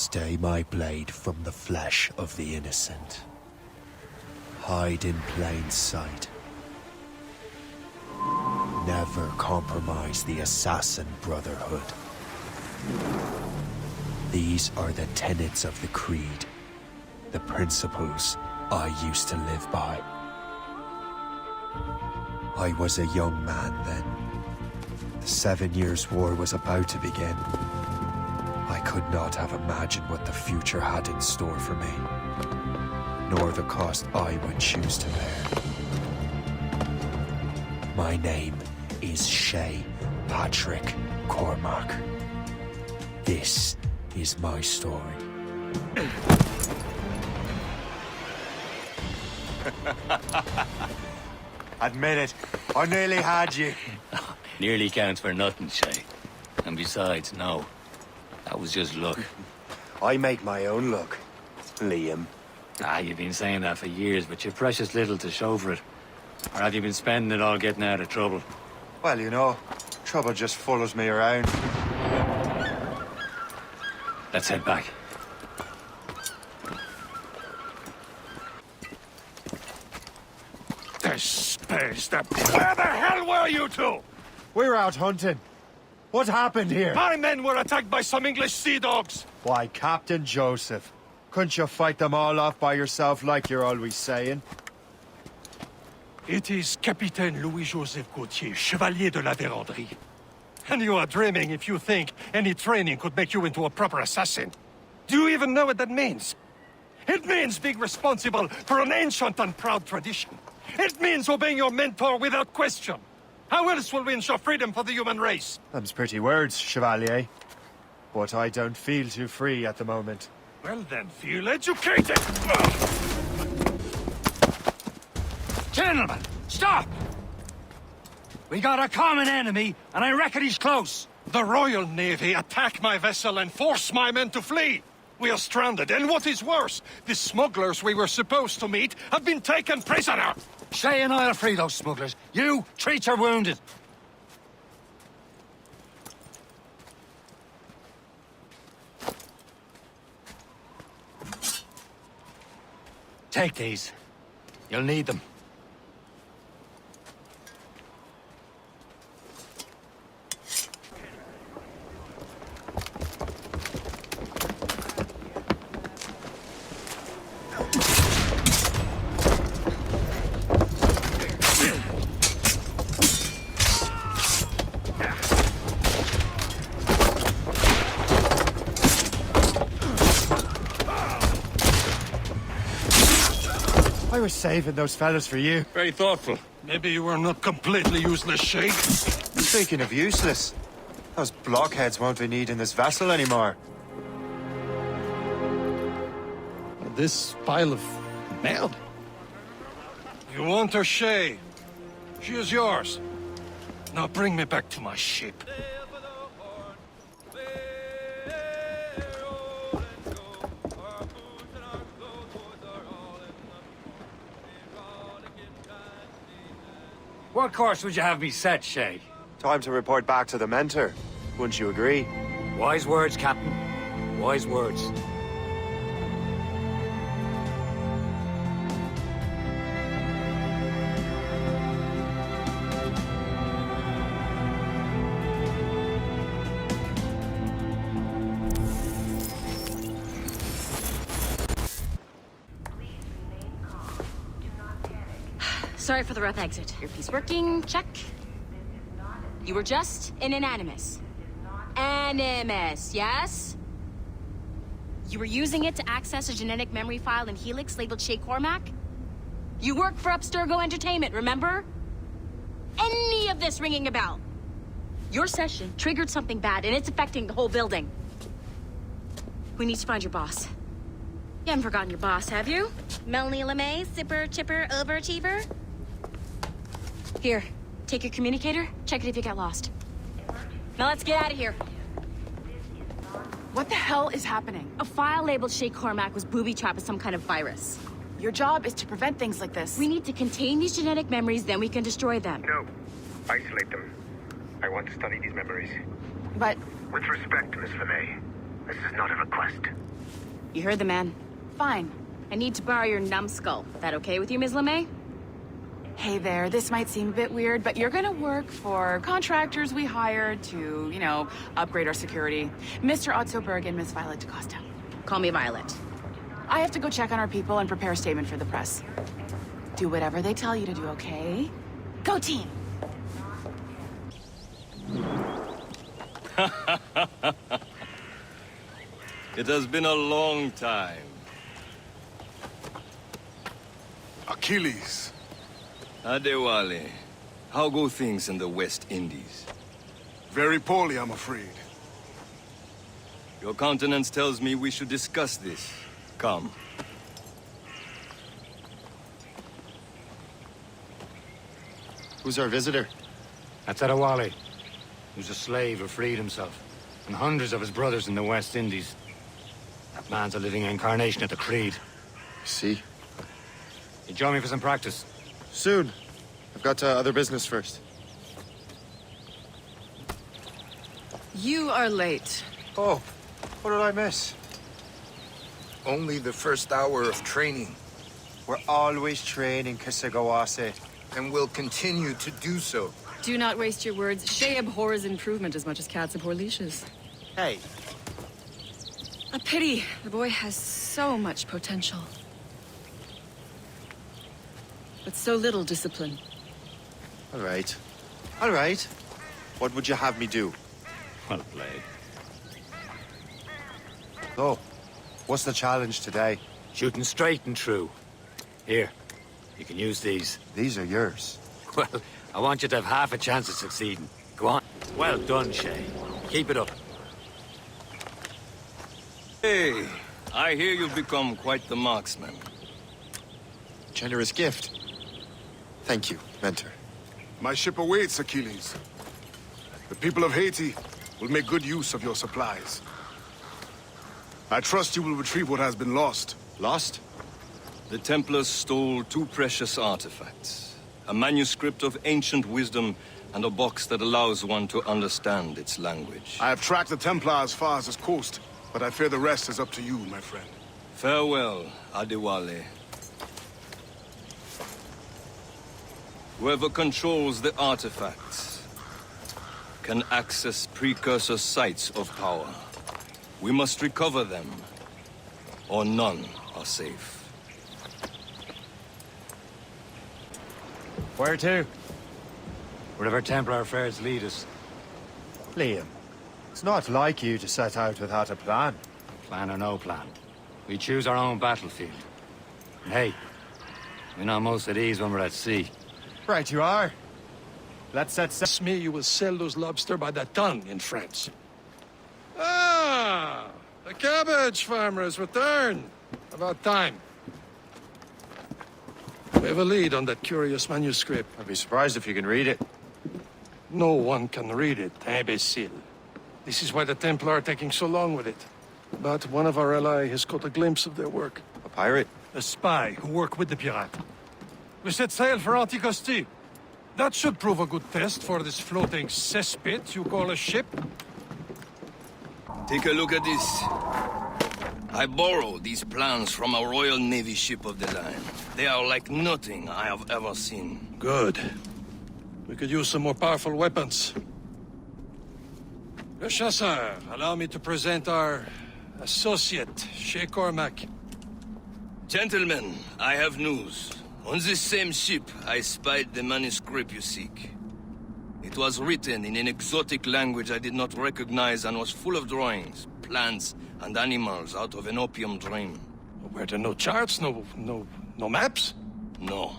Stay my blade from the flesh of the innocent. Hide in plain sight. Never compromise the Assassin Brotherhood. These are the tenets of the Creed, the principles I used to live by. I was a young man then. The 7 Years' War was about to begin. I could not have imagined what the future had in store for me, nor the cost I would choose to bear. My name is Shay Patrick Cormac. This is my story. Admit it, I nearly had you. Nearly counts for nothing, Shay. And besides, no. That was just luck. I make my own luck, Liam. You've been saying that for years, but you've precious little to show for it. Or have you been spending it all getting out of trouble? Well, you know, trouble just follows me around. Let's head back. The space, Where the hell were you two? We're out hunting. What happened here? My men were attacked by some English sea dogs. Why, Captain Joseph, couldn't you fight them all off by yourself like you're always saying? It is Capitaine Louis-Joseph Gauthier, Chevalier de la Vérendrye. And you are dreaming if you think any training could make you into a proper assassin. Do you even know what that means? It means being responsible for an ancient and proud tradition. It means obeying your mentor without question. How else will we ensure freedom for the human race? Them's pretty words, Chevalier. But I don't feel too free at the moment. Well then, feel educated! Gentlemen, stop! We got a common enemy, and I reckon he's close. The Royal Navy attack my vessel and force my men to flee. We are stranded, and what is worse, the smugglers we were supposed to meet have been taken prisoner. Shay and I'll free those smugglers. You, treat your wounded. Take these. You'll need them. I was saving those fellas for you. Very thoughtful. Maybe you were not completely useless, Shay. Speaking of useless, those blockheads won't be needing this vessel anymore. This pile of mail? You want her, Shay? She is yours. Now bring me back to my ship. What course would you have me set, Shay? Time to report back to the mentor. Wouldn't you agree? Wise words, Captain. Wise words. Sorry for the rough exit. Your piece working, check. You were just an Animus. Animus, yes? You were using it to access a genetic memory file in Helix labeled Shay Cormac? You work for Abstergo Entertainment, remember? Any of this ringing a bell? Your session triggered something bad, and it's affecting the whole building. We need to find your boss. You haven't forgotten your boss, have you? Melanie LeMay, Zipper, Chipper, Overachiever? Here, take your communicator, check it if you get lost. Now let's get out of here. What the hell is happening? A file labeled Shay Cormac was booby-trapped with some kind of virus. Your job is to prevent things like this. We need to contain these genetic memories, then we can destroy them. No. Isolate them. I want to study these memories. But With respect, Miss LeMay, this is not a request. You heard the man. Fine. I need to borrow your numbskull. That okay with you, Ms. LeMay? Hey there, this might seem a bit weird, but you're gonna work for contractors we hired to, you know, upgrade our security. Mr. Otto Berg and Miss Violet DaCosta. Call me Violet. I have to go check on our people and prepare a statement for the press. Do whatever they tell you to do, okay? Go team! It has been a long time. Achilles. Adewale, how go things in the West Indies? Very poorly, I'm afraid. Your countenance tells me we should discuss this. Come. Who's our visitor? That's Adewale. He was a slave who freed himself. And hundreds of his brothers in the West Indies. That man's a living incarnation of the Creed. See? You join me for some practice? Soon. I've got other business first. You are late. Oh, what did I miss? Only the first hour of training, We're always training, Kisagawase. and will continue to do so. Do not waste your words. Shay abhors improvement as much as cats abhor leashes. Hey, A pity. The boy has so much potential. But so little discipline. all right. All right. What would you have me do? Well played. Oh, what's the challenge today? Shooting straight and true. Here, you can use these. These are yours. Well, I want you to have half a chance of succeeding. Go on. Well done, Shay. Keep it up. Hey, I hear you've become quite the marksman. Generous gift. Thank you, mentor. My ship awaits, Achilles. The people of Haiti will make good use of your supplies. I trust you will retrieve what has been lost. Lost? The Templars stole 2 precious artifacts. A manuscript of ancient wisdom and a box that allows one to understand its language. I have tracked the Templar as far as this coast, but I fear the rest is up to you, my friend. Farewell, Adewale. Whoever controls the artifacts can access precursor sites of power. We must recover them, or none are safe. Where to? Wherever Templar affairs lead us. Liam, it's not like you to set out without a plan. Plan or no plan. We choose our own battlefield. And hey, we're not most at ease when we're at sea. Right you are. Let's set sail. Trust me, you will sell those lobster by the ton in France. Ah! The cabbage farmer has returned. About time. We have a lead on that curious manuscript. I'd be surprised if you can read it. No one can read it, imbecile. This is why the Templar are taking so long with it. But one of our allies has caught a glimpse of their work. A pirate? A spy who worked with the pirate. We set sail for Anticosti. That should prove a good test for this floating cesspit you call a ship. Take a look at this. I borrowed these plans from a Royal Navy ship of the line. They are like nothing I have ever seen. Good. We could use some more powerful weapons. Le Chasseur, allow me to present our associate, Shay Cormac. Gentlemen, I have news. On this same ship, I spied the manuscript you seek. It was written in an exotic language I did not recognize and was full of drawings, plants, and animals out of an opium dream. Were there no charts, no maps? No.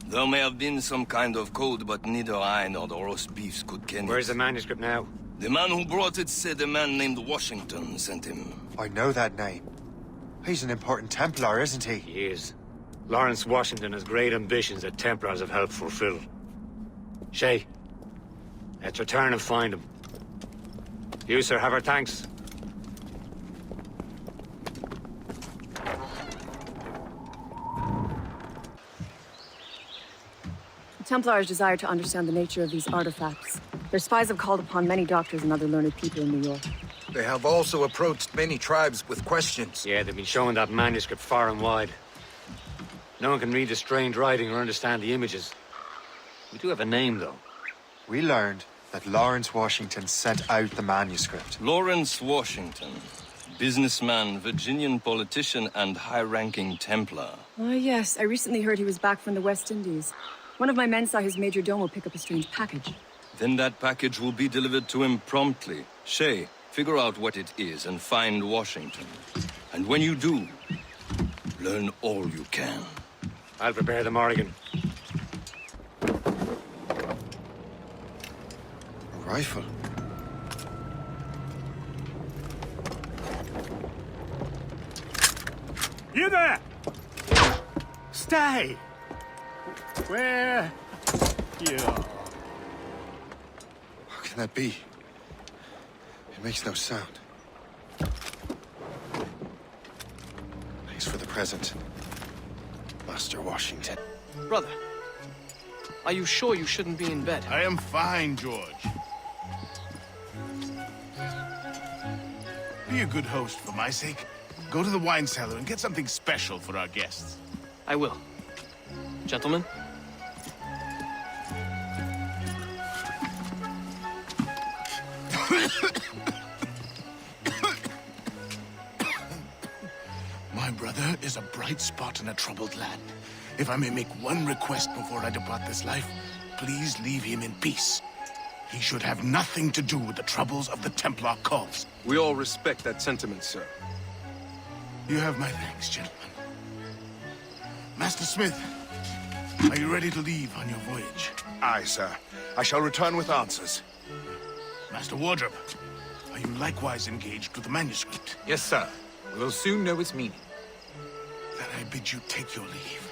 There may have been some kind of code, but neither I nor the roast beefs could ken it. Where's the manuscript now? The man who brought it said a man named Washington sent him. I know that name. He's an important Templar, isn't he? He is. Lawrence Washington has great ambitions that Templars have helped fulfill. Shay, let's return and find him. You, sir, have our thanks. The Templars desire to understand the nature of these artifacts. Their spies have called upon many doctors and other learned people in New York. They have also approached many tribes with questions. Yeah, they've been showing that manuscript far and wide. No one can read the strange writing or understand the images. We do have a name, though. We learned that Lawrence Washington sent out the manuscript. Lawrence Washington. Businessman, Virginian politician, and high-ranking Templar. Ah, yes. I recently heard he was back from the West Indies. One of my men saw his major domo pick up a strange package. Then that package will be delivered to him promptly. Shay, figure out what it is and find Washington. And when you do, learn all you can. I'll prepare the Morrigan. A rifle. You there! Stay! Where? You. How can that be? It makes no sound. Thanks for the present, Master Washington. Brother, are you sure you shouldn't be in bed? I am fine, George. Be a good host for my sake. Go to the wine cellar and get something special for our guests. I will. Gentlemen? My brother is a bright spot in a troubled land. If I may make one request before I depart this life, please leave him in peace. He should have nothing to do with the troubles of the Templar cause. We all respect that sentiment, sir. You have my thanks, gentlemen. Master Smith, are you ready to leave on your voyage? Aye, sir. I shall return with answers. Master Wardrop, are you likewise engaged with the manuscript? Yes, sir. We will soon know its meaning. Then I bid you take your leave.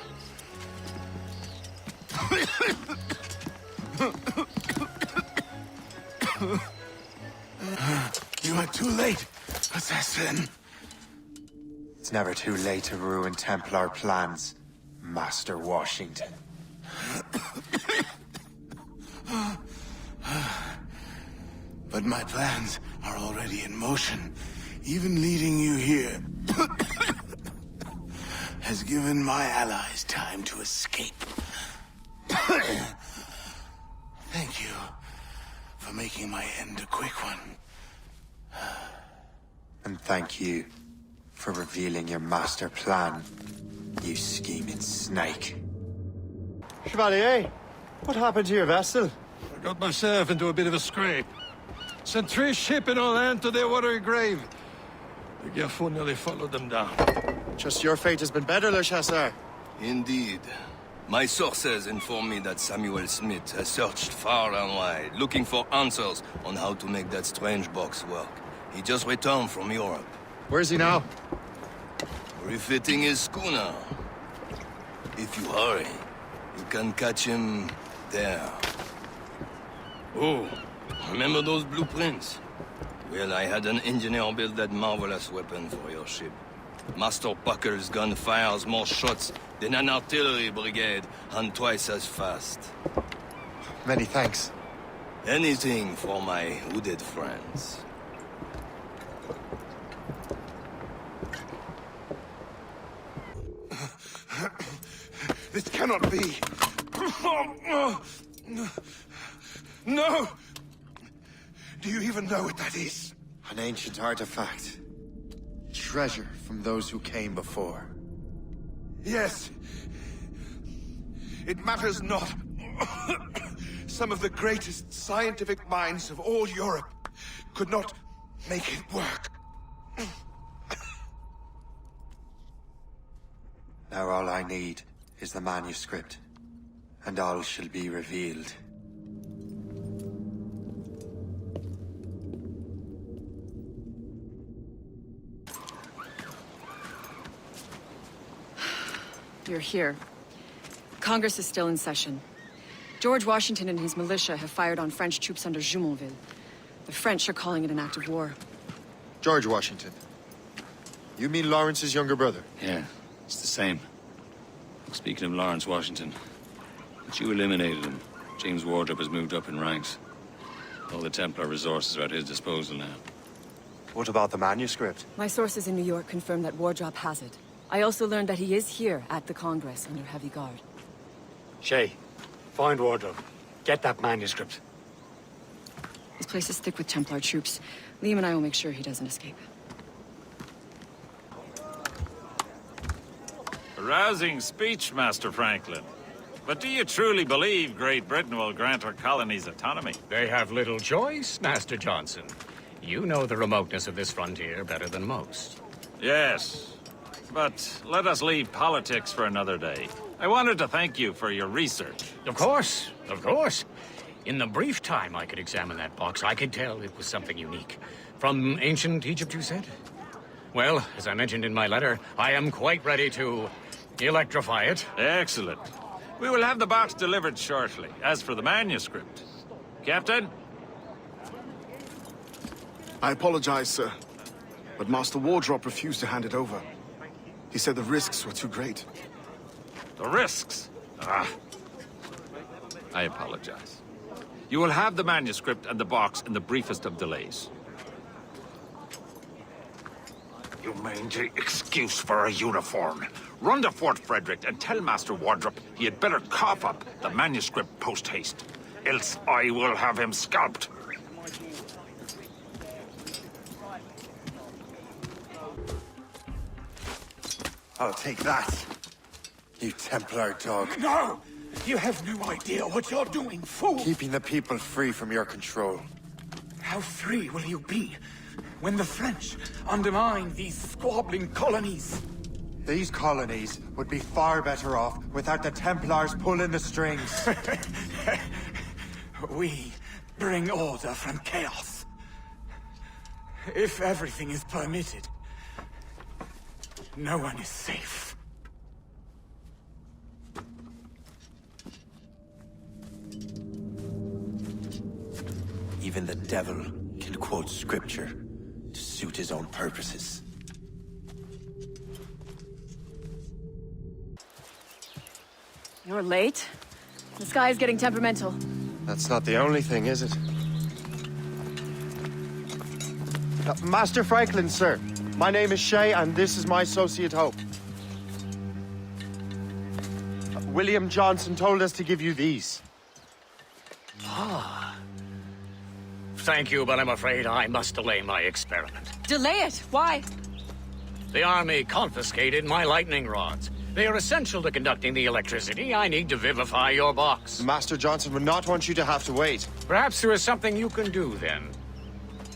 You are too late, assassin. It's never too late to ruin Templar plans, Master Washington. But my plans are already in motion. Even leading you here has given my allies time to escape. Thank you for making my end a quick one. And thank you for revealing your master plan, you scheming snake. Chevalier, what happened to your vessel? I got myself into a bit of a scrape. Sent 3 ship in all hand to their watery grave. The Gerfaut nearly followed them down. Just your fate has been better, Le Chasseur. Indeed. My sources inform me that Samuel Smith has searched far and wide, looking for answers on how to make that strange box work. He just returned from Europe. Where's he now? Refitting his schooner. If you hurry, you can catch him there. Oh, remember those blueprints? Well, I had an engineer build that marvelous weapon for your ship. Master Buckle's gun fires more shots than an artillery brigade, and twice as fast. Many thanks. Anything for my hooded friends. This cannot be. No! Do you even know what that is? An ancient artifact. Treasure from those who came before. Yes. It matters not. Some of the greatest scientific minds of all Europe could not make it work. Now all I need is the manuscript, and all shall be revealed. You're here. Congress is still in session. George Washington and his militia have fired on French troops under Jumonville. The French are calling it an act of war. George Washington. You mean Lawrence's younger brother? Yeah, it's the same. Speaking of Lawrence Washington, but you eliminated him. James Wardrop has moved up in ranks. All the Templar resources are at his disposal now. What about the manuscript? My sources in New York confirm that Wardrop has it. I also learned that he is here at the Congress under heavy guard. Shay, find Wardrobe. Get that manuscript. This place is thick with Templar troops. Liam and I will make sure he doesn't escape. A rousing speech, Master Franklin. But do you truly believe Great Britain will grant her colonies autonomy? They have little choice, Master Johnson. You know the remoteness of this frontier better than most. Yes, but let us leave politics for another day. I wanted to thank you for your research. Of course, of course. In the brief time I could examine that box, I could tell it was something unique. From ancient Egypt, you said? Well, as I mentioned in my letter, I am quite ready to electrify it. Excellent. We will have the box delivered shortly. As for the manuscript... Captain? I apologize, sir. But Master Wardrop refused to hand it over. He said the risks were too great. The risks? Ah. I apologize. You will have the manuscript and the box in the briefest of delays. You mangy excuse for a uniform. Run to Fort Frederick and tell Master Wardrop he had better cough up the manuscript post-haste. Else I will have him scalped. I'll take that, you Templar dog. No! You have no idea what you're doing, fool! Keeping the people free from your control. How free will you be when the French undermine these squabbling colonies? These colonies would be far better off without the Templars pulling the strings. We bring order from chaos. If everything is permitted, no one is safe. Even the devil can quote scripture to suit his own purposes. You're late. The sky is getting temperamental. That's not the only thing, is it? Master Franklin, sir. My name is Shay, and this is my associate Hope. William Johnson told us to give you these. Ah. Thank you, but I'm afraid I must delay my experiment. Delay it? Why? The army confiscated my lightning rods. They are essential to conducting the electricity I need to vivify your box. Master Johnson would not want you to have to wait. Perhaps there is something you can do, then.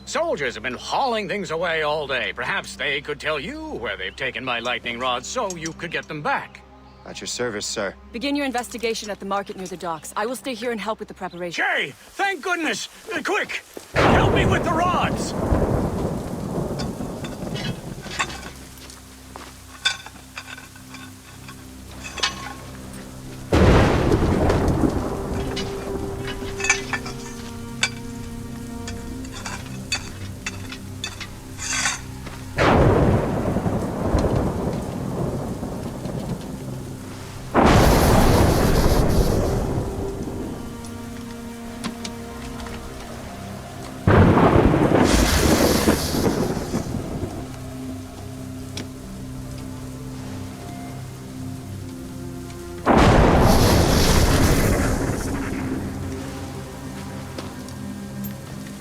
Soldiers have been hauling things away all day. Perhaps they could tell you where they've taken my lightning rods so you could get them back. At your service, sir. Begin your investigation at the market near the docks. I will stay here and help with the preparation. Jay! Thank goodness! Quick! Help me with the rods!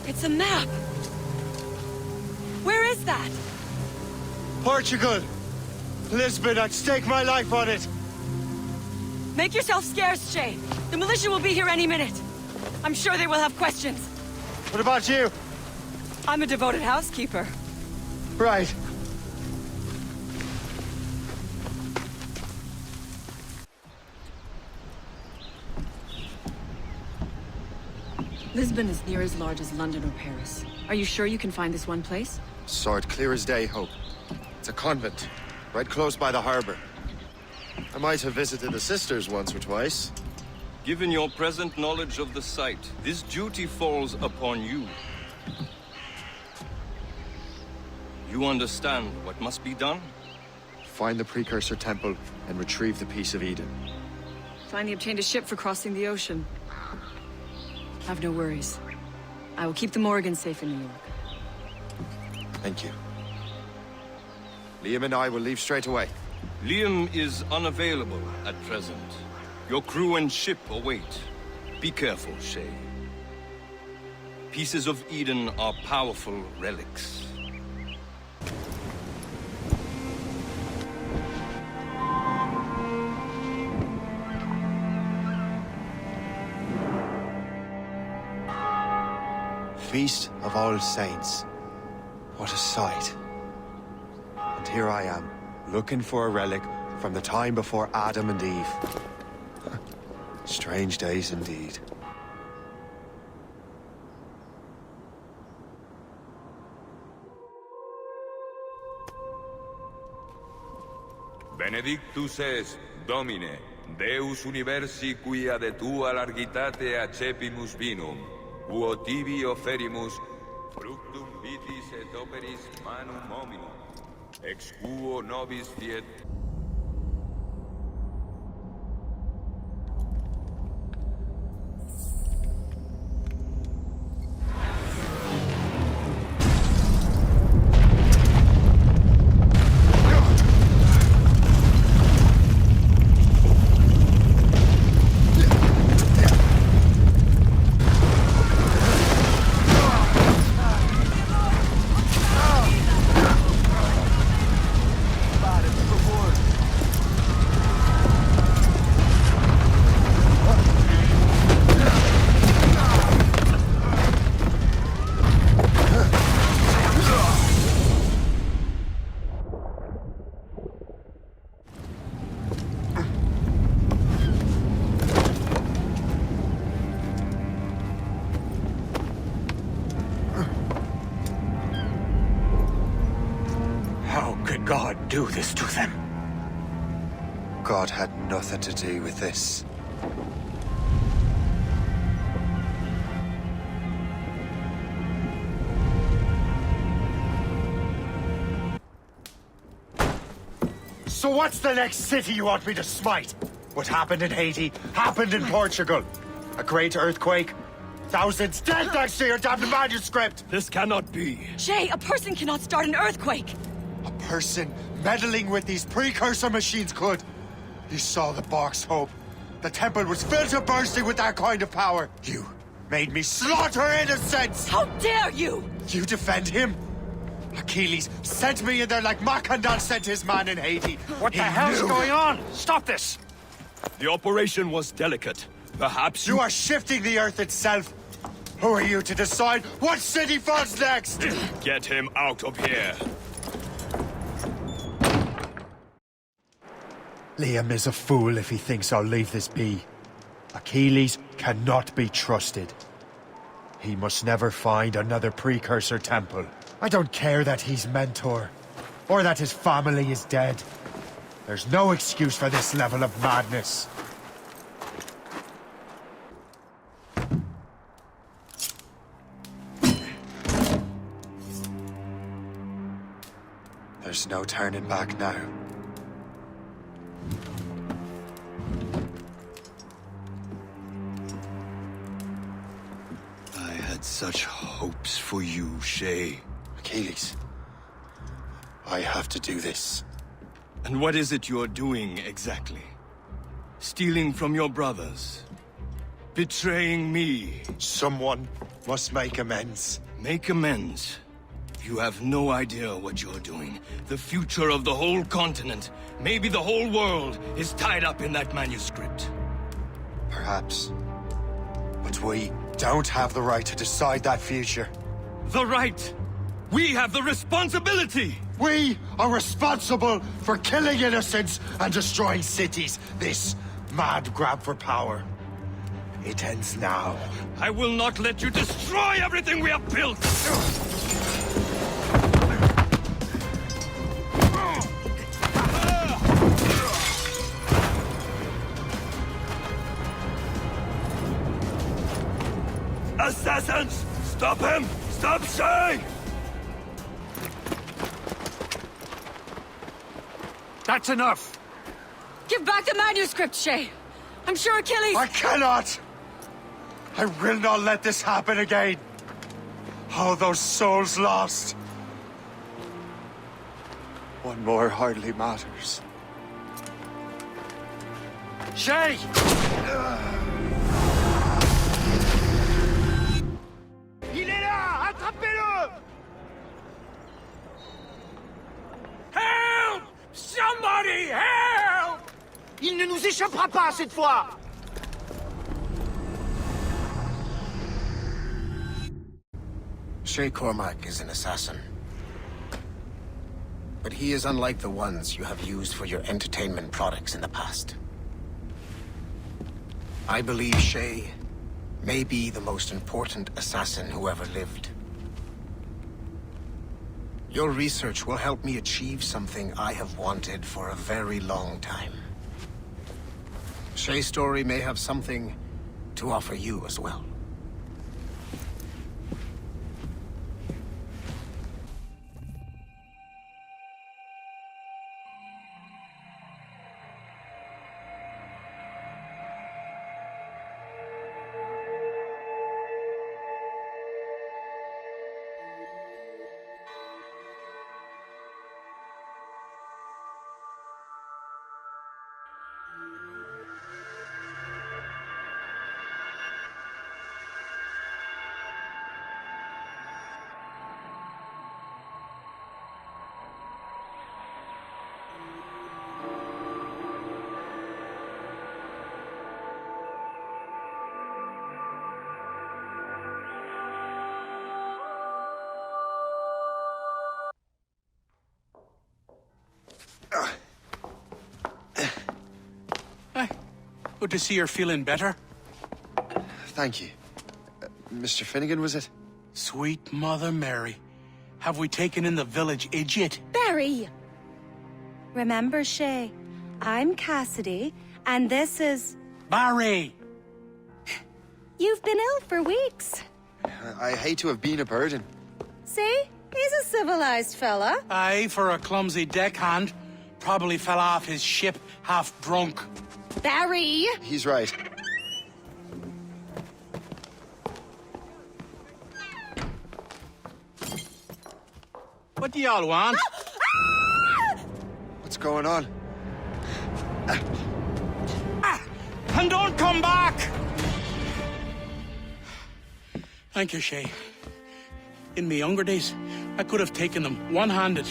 It's a map! Where is that? Portugal! Lisbon, I'd stake my life on it! Make yourself scarce, Shay. The militia will be here any minute. I'm sure they will have questions. What about you? I'm a devoted housekeeper. Right. Lisbon is near as large as London or Paris. Are you sure you can find this one place? Saw it clear as day, Hope. It's a convent, right close by the harbor. I might have visited the sisters once or twice. Given your present knowledge of the site, this duty falls upon you. You understand what must be done? Find the Precursor Temple and retrieve the Piece of Eden. Finally obtained a ship for crossing the ocean. Have no worries. I will keep the Morgans safe in New York. Thank you. Liam and I will leave straight away. Liam is unavailable at present. Your crew and ship await. Be careful, Shay. Pieces of Eden are powerful relics. Feast of All Saints. What a sight. And here I am, looking for a relic from the time before Adam and Eve. Strange days indeed. Benedictus es, Domine, Deus universi quia de tua largitate accepimus vinum, uo tibi oferimus, fructum vitis et operis manum hominum, ex quo nobis fiet. God do this to them? God had nothing to do with this. So what's the next city you want me to smite? What happened in Haiti happened in Portugal. A great earthquake. Thousands dead thanks to your damned manuscript! This cannot be. Jay, a person cannot start an earthquake! A person meddling with these precursor machines could. You saw the box, Hope. The temple was filled to bursting with that kind of power. You made me slaughter innocents! How dare you! You defend him? Achilles sent me in there like Macandal sent his man in Haiti. What the hell's going on? Stop this! The operation was delicate. Perhaps you are shifting the earth itself. Who are you to decide what city falls next? Get him out of here. Liam is a fool if he thinks I'll leave this be. Achilles cannot be trusted. He must never find another precursor temple. I don't care that he's Mentor, or that his family is dead. There's no excuse for this level of madness. There's no turning back now. I had such hopes for you, Shay. Achilles, I have to do this. And what is it you're doing exactly? Stealing from your brothers? Betraying me? Someone must make amends. Make amends? You have no idea what you're doing. The future of the whole continent, maybe the whole world, is tied up in that manuscript. Perhaps. But we don't have the right to decide that future. The right? We have the responsibility! We are responsible for killing innocents and destroying cities. This mad grab for power. It ends now. I will not let you destroy everything we have built! Assassins! Stop him! Stop Shay! That's enough! Give back the manuscript, Shay! I'm sure Achilles— I cannot! I will not let this happen again! All those souls lost. One more hardly matters. Shay! Il est là! Attrapez-le! Help! Somebody help! Il ne nous échappera pas cette fois! Shay Cormac is an assassin. But he is unlike the ones you have used for your entertainment products in the past. I believe Shay may be the most important assassin who ever lived. Your research will help me achieve something I have wanted for a very long time. Shay's story may have something to offer you as well. Good to see you're feeling better. Thank you. Mr. Finnegan, was it? Sweet Mother Mary. Have we taken in the village idiot? Barry! Remember, Shay, I'm Cassidy, and this is... Barry! You've been ill for weeks. I hate to have been a burden. See? He's a civilized fella. Aye, for a clumsy deckhand. Probably fell off his ship half drunk. Barry! He's right. What do y'all want? What's going on? And don't come back! Thank you, Shay. In my younger days, I could have taken them one-handed.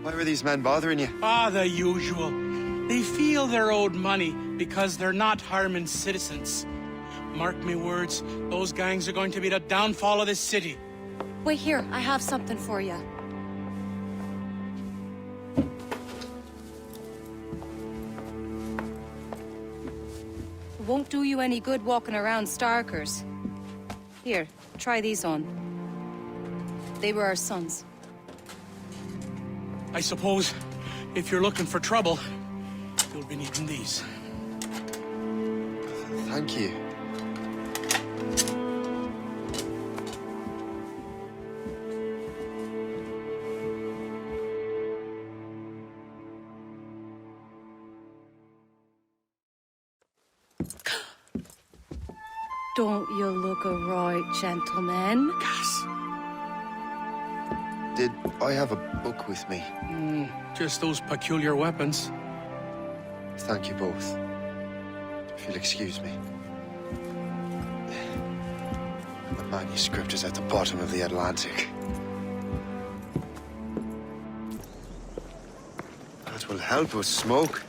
Why were these men bothering you? Ah, the usual. They feel they're owed money because they're not harming citizens. Mark me words, those gangs are going to be the downfall of this city. Wait here, I have something for you. It won't do you any good walking around Starkers. Here, try these on. They were our sons. I suppose, if you're looking for trouble, you'll be needing these. Thank you. Don't you look a right gentleman? Cass. Did I have a book with me? Just those peculiar weapons. Thank you both. If you'll excuse me. The manuscript is at the bottom of the Atlantic. That will help us smoke.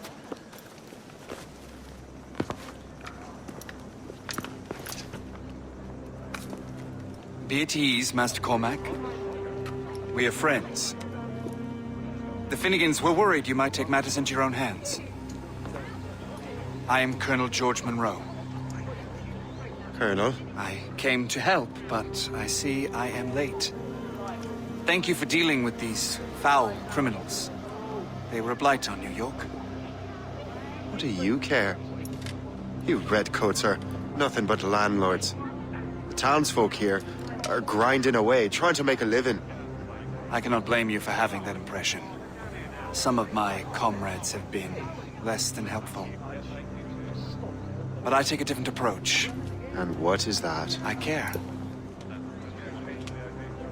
Be at ease, Master Cormac. We are friends. The Finnegans were worried you might take matters into your own hands. I am Colonel George Monroe. Colonel? I came to help, but I see I am late. Thank you for dealing with these foul criminals. They were a blight on New York. What do you care? You redcoats are nothing but landlords. The townsfolk here are grinding away, trying to make a living. I cannot blame you for having that impression. Some of my comrades have been less than helpful. But I take a different approach. And what is that? I care.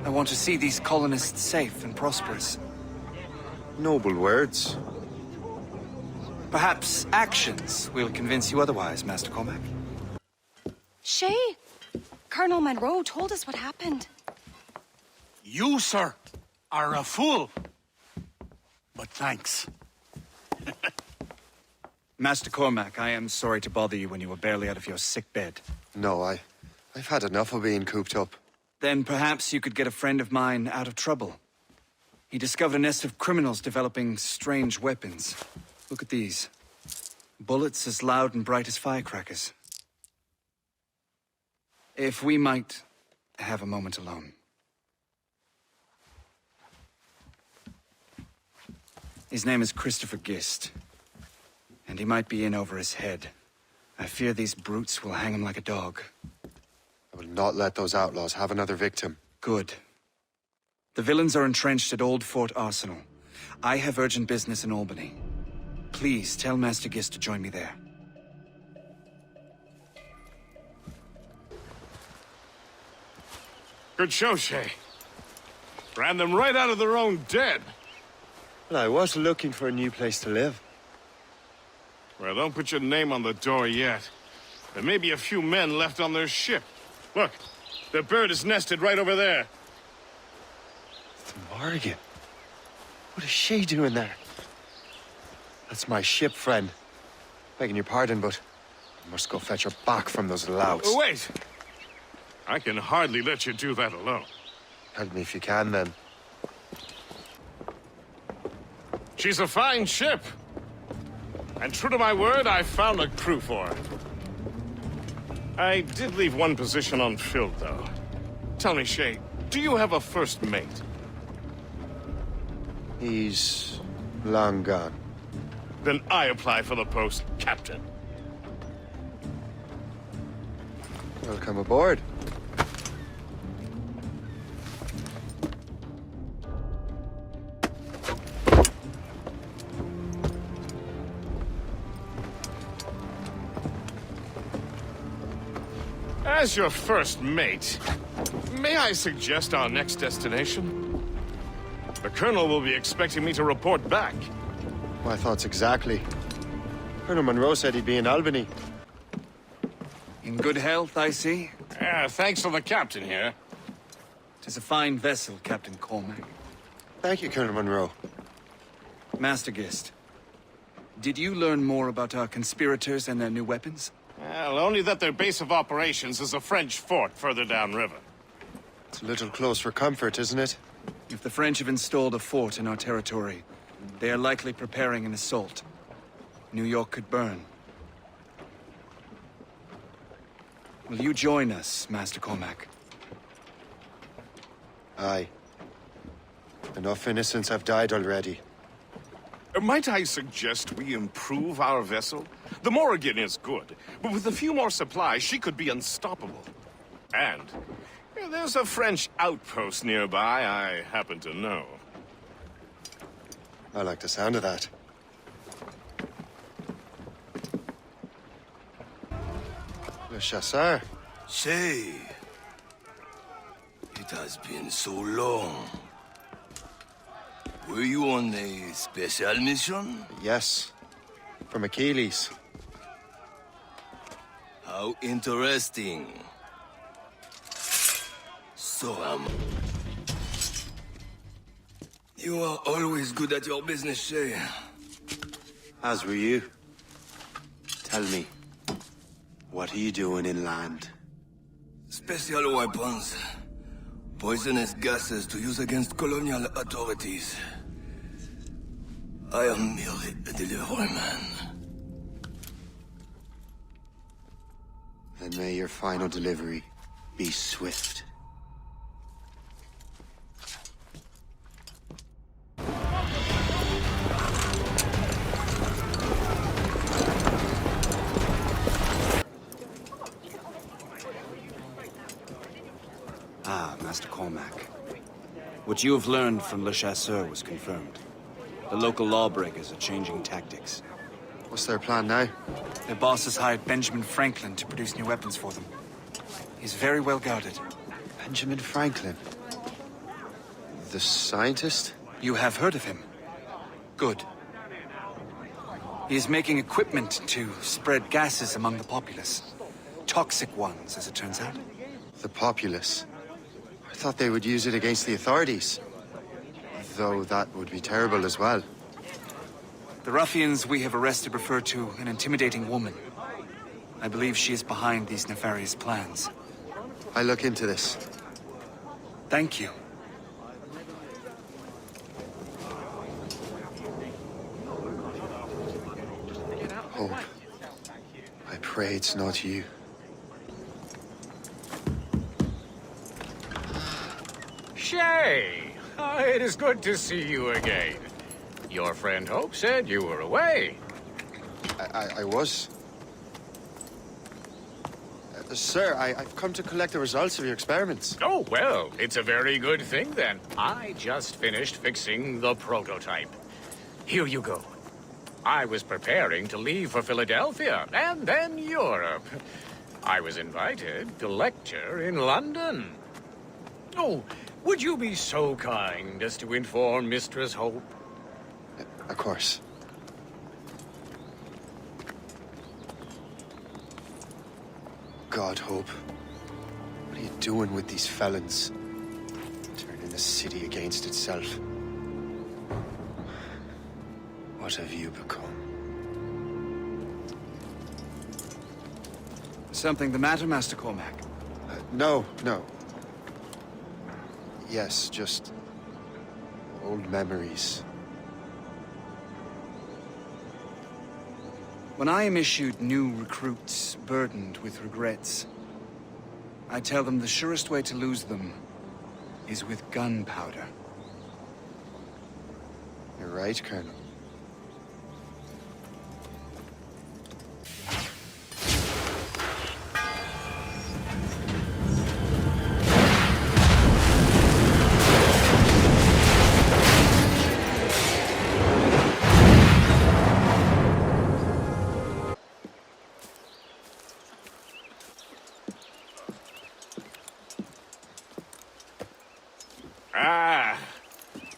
I want to see these colonists safe and prosperous. Noble words. Perhaps actions will convince you otherwise, Master Cormac. Shay! Colonel Monroe told us what happened. You, sir, are a fool. But thanks. Master Cormac, I am sorry to bother you when you were barely out of your sick bed. No, I've had enough of being cooped up. Then perhaps you could get a friend of mine out of trouble. He discovered a nest of criminals developing strange weapons. Look at these. Bullets as loud and bright as firecrackers. If we might have a moment alone. His name is Christopher Gist. And he might be in over his head. I fear these brutes will hang him like a dog. I will not let those outlaws have another victim. Good. The villains are entrenched at Old Fort Arsenal. I have urgent business in Albany. Please tell Master Gist to join me there. Good show, Shay. Ran them right out of their own den. Well, I was looking for a new place to live. Well, don't put your name on the door yet. There may be a few men left on their ship. Look, the bird is nested right over there. It's Morrigan. What is she doing there? That's my ship, friend. Begging your pardon, but I must go fetch her back from those louts. Oh, wait! I can hardly let you do that alone. Help me if you can, then. She's a fine ship. And true to my word, I found a crew for her. I did leave one position unfilled, though. Tell me, Shay, do you have a first mate? He's long gone. Then I apply for the post, Captain. Welcome aboard. As your first mate, may I suggest our next destination? The Colonel will be expecting me to report back. My thoughts exactly. Colonel Monroe said he'd be in Albany. In good health, I see. Yeah, thanks for the captain here. 'Tis a fine vessel, Captain Cormac. Thank you, Colonel Monroe. Master Gist, did you learn more about our conspirators and their new weapons? Well, only that their base of operations is a French fort further downriver. It's a little close for comfort, isn't it? If the French have installed a fort in our territory, they are likely preparing an assault. New York could burn. Will you join us, Master Cormac? Aye. Enough innocents have died already. Might I suggest we improve our vessel? The Morrigan is good, but with a few more supplies, she could be unstoppable. And there's a French outpost nearby I happen to know. I like the sound of that. Le Chasseur. Shay, it has been so long. Were you on a special mission? Yes. From Achilles. How interesting. So, you are always good at your business, Shay. As were you. Tell me, what are you doing inland? Special weapons. Poisonous gases to use against colonial authorities. I am merely a delivery man. Then may your final delivery be swift. Ah, Master Cormac. What you have learned from Le Chasseur was confirmed. The local lawbreakers are changing tactics. What's their plan now? Their boss has hired Benjamin Franklin to produce new weapons for them. He's very well guarded. Benjamin Franklin? The scientist? You have heard of him? Good. He is making equipment to spread gases among the populace. Toxic ones, as it turns out. The populace? I thought they would use it against the authorities. Though that would be terrible as well. The ruffians we have arrested refer to an intimidating woman. I believe she is behind these nefarious plans. I'll look into this. Thank you. Hope. I pray it's not you. Shay! It is good to see you again. Your friend Hope said you were away. I was. Sir, I've come to collect the results of your experiments. Oh, well, it's a very good thing then. I just finished fixing the prototype. Here you go. I was preparing to leave for Philadelphia and then Europe. I was invited to lecture in London. Oh, would you be so kind as to inform Mistress Hope? Of course. God, Hope. What are you doing with these felons? Turning the city against itself. What have you become? Something the matter, Master Cormac? No. Yes, just old memories. When I am issued new recruits burdened with regrets, I tell them the surest way to lose them is with gunpowder. You're right, Colonel.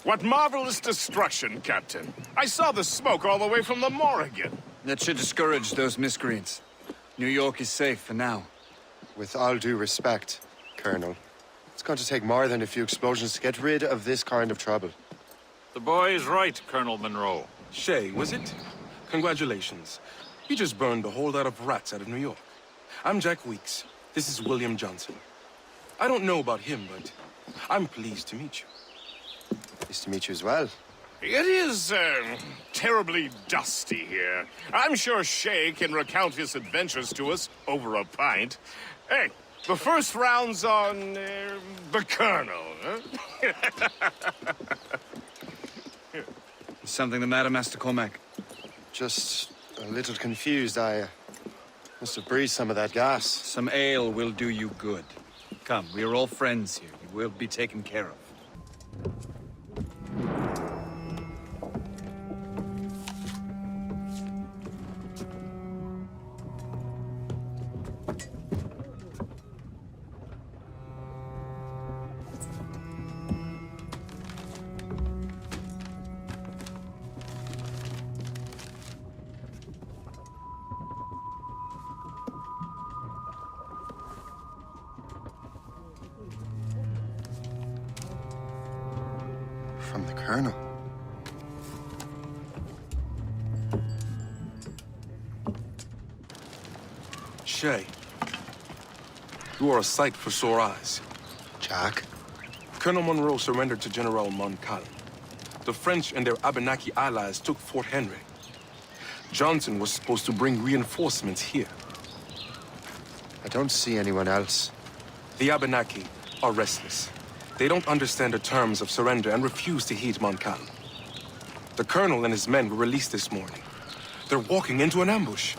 What marvelous destruction, Captain. I saw the smoke all the way from the Morrigan. That should discourage those miscreants. New York is safe for now. With all due respect, Colonel, it's going to take more than a few explosions to get rid of this kind of trouble. The boy is right, Colonel Monroe. Shay, was it? Congratulations. You just burned a whole lot of rats out of New York. I'm Jack Weeks. This is William Johnson. I don't know about him, but I'm pleased to meet you. Pleased to meet you as well. It is, terribly dusty here. I'm sure Shay can recount his adventures to us over a pint. Hey, the first round's on, the Colonel, huh? Something the matter, Master Cormac? Just a little confused. I must have breathed some of that gas. Some ale will do you good. Come, we are all friends here. You will be taken care of. From the Colonel. Shay, you are a sight for sore eyes. Jack? Colonel Monroe surrendered to General Montcalm. The French and their Abenaki allies took Fort Henry. Johnson was supposed to bring reinforcements here. I don't see anyone else. The Abenaki are restless. They don't understand the terms of surrender and refuse to heed Montcalm. The Colonel and his men were released this morning. They're walking into an ambush.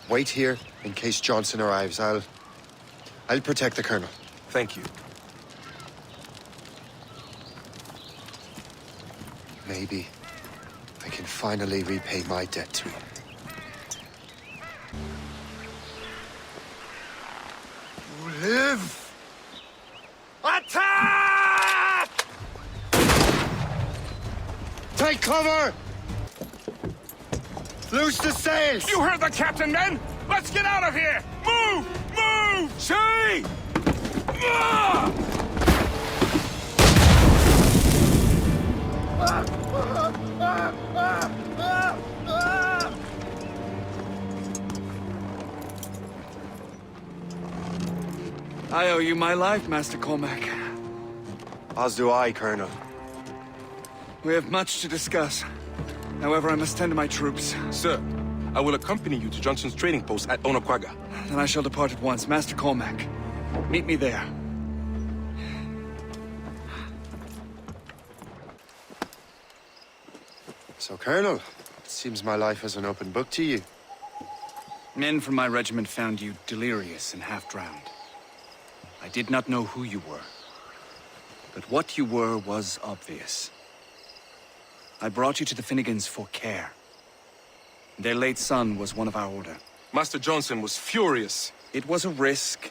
Wait here in case Johnson arrives. I'll protect the Colonel. Thank you. Maybe I can finally repay my debt to him. You live! Attack! Take cover! Loose the sails! You heard the captain, men! Let's get out of here! Move! Move! Shay! I owe you my life, Master Cormac. As do I, Colonel. We have much to discuss. However, I must tend to my troops. Sir, I will accompany you to Johnson's trading post at Onaqaga. Then I shall depart at once. Master Cormac, meet me there. So, Colonel, it seems my life is an open book to you. Men from my regiment found you delirious and half-drowned. I did not know who you were. But what you were was obvious. I brought you to the Finnegans for care. Their late son was one of our order. Master Johnson was furious. It was a risk,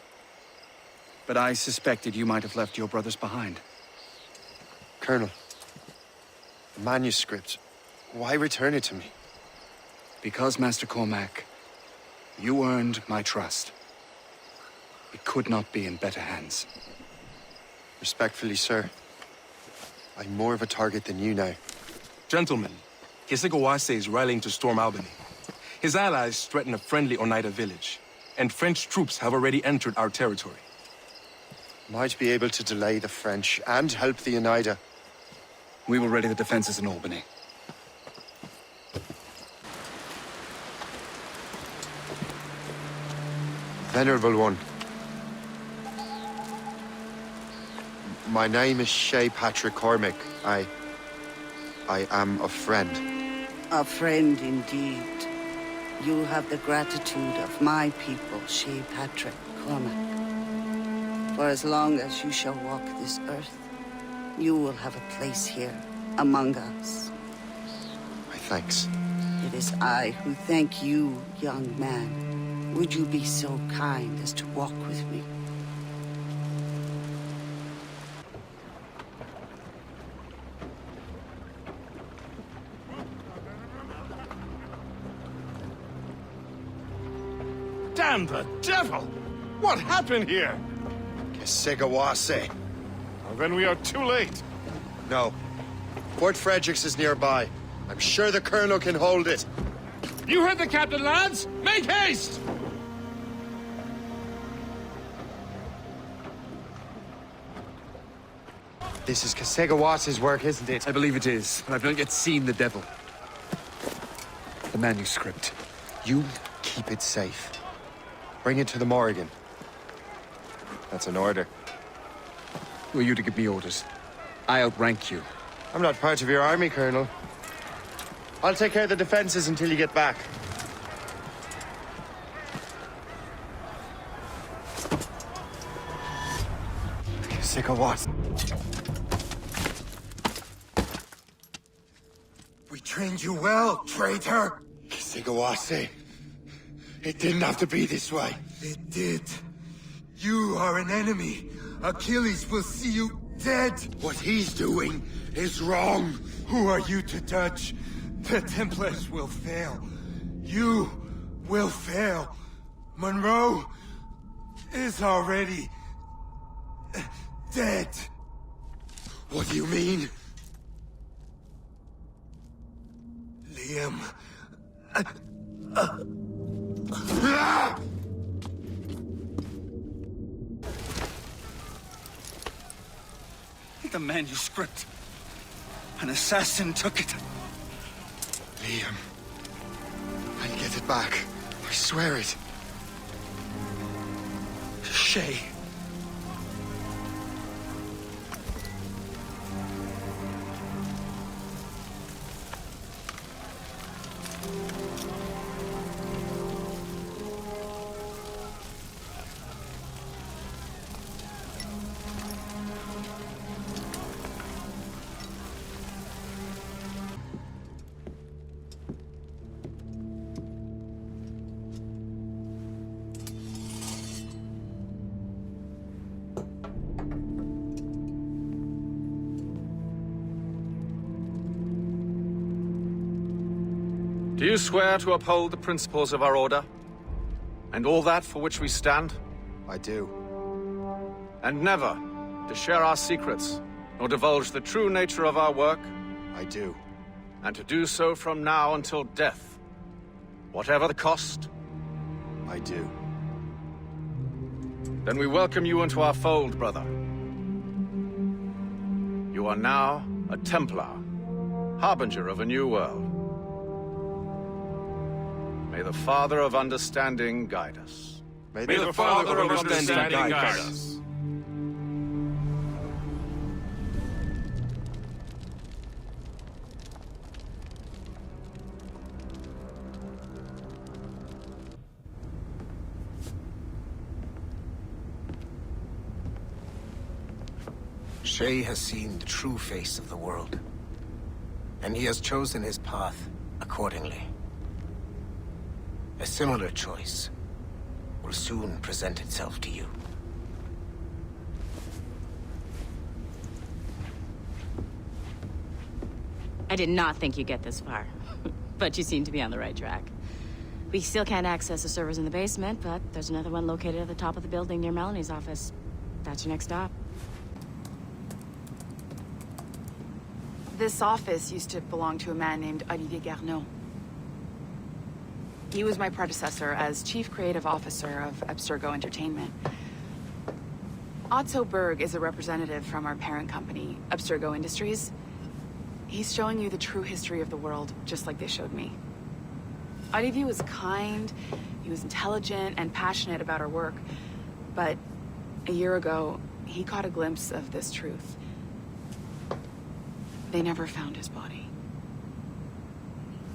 but I suspected you might have left your brothers behind. Colonel, the manuscript, why return it to me? Because, Master Cormac, you earned my trust. It could not be in better hands. Respectfully, sir, I'm more of a target than you now. Gentlemen, Kesegowaase is rallying to storm Albany. His allies threaten a friendly Oneida village, and French troops have already entered our territory. Might be able to delay the French and help the Oneida. We will ready the defenses in Albany. Venerable one. My name is Shay Patrick Cormac. I am a friend. A friend indeed. You have the gratitude of my people, Shay Patrick Cormac. For as long as you shall walk this earth, you will have a place here, among us. My thanks. It is I who thank you, young man. Would you be so kind as to walk with me? Damn the devil! What happened here? Kesegowaase. Well, then we are too late. No. Fort Fredericks is nearby. I'm sure the Colonel can hold it. You heard the captain, lads! Make haste! This is Kesegawaase's work, isn't it? I believe it is, but I've not yet seen the devil. The manuscript. You keep it safe. Bring it to the Morrigan. That's an order. Who are you to give me orders? I outrank you. I'm not part of your army, Colonel. I'll take care of the defenses until you get back. Kesegowaase. We trained you well, traitor! Kesegowaase. It didn't have to be this way. It did. You are an enemy. Achilles will see you dead. What he's doing is wrong. Who are you to judge? The Templars will fail. You will fail. Monroe is already dead. What do you mean? Liam. The manuscript. An assassin took it. Liam. I'll get it back. I swear it. Shay. Do you swear to uphold the principles of our order? And all that for which we stand? I do. And never to share our secrets, nor divulge the true nature of our work? I do. And to do so from now until death, whatever the cost? I do. Then we welcome you into our fold, brother. You are now a Templar, harbinger of a new world. May the Father of Understanding guide us. May the Father of Understanding guide us. Shay has seen the true face of the world, and he has chosen his path accordingly. A similar choice will soon present itself to you. I did not think you'd get this far, but you seem to be on the right track. We still can't access the servers in the basement, but there's another one located at the top of the building near Melanie's office. That's your next stop. This office used to belong to a man named Olivier Garneau. He was my predecessor as Chief Creative Officer of Abstergo Entertainment. Otto Berg is a representative from our parent company, Abstergo Industries. He's showing you the true history of the world, just like they showed me. Olivier was kind, he was intelligent and passionate about our work. But a year ago, he caught a glimpse of this truth. They never found his body.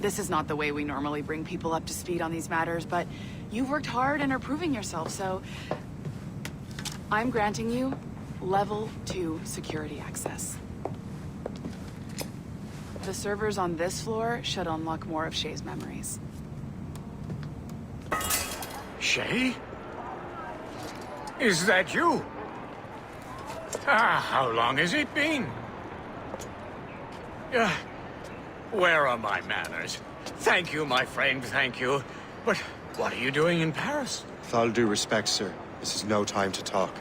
This is not the way we normally bring people up to speed on these matters, but you've worked hard and are proving yourself, so I'm granting you Level 2 security access. The servers on this floor should unlock more of Shay's memories. Shay? Is that you? How long has it been? Where are my manners? Thank you, my friend, thank you. But what are you doing in Paris? With all due respect, sir, this is no time to talk.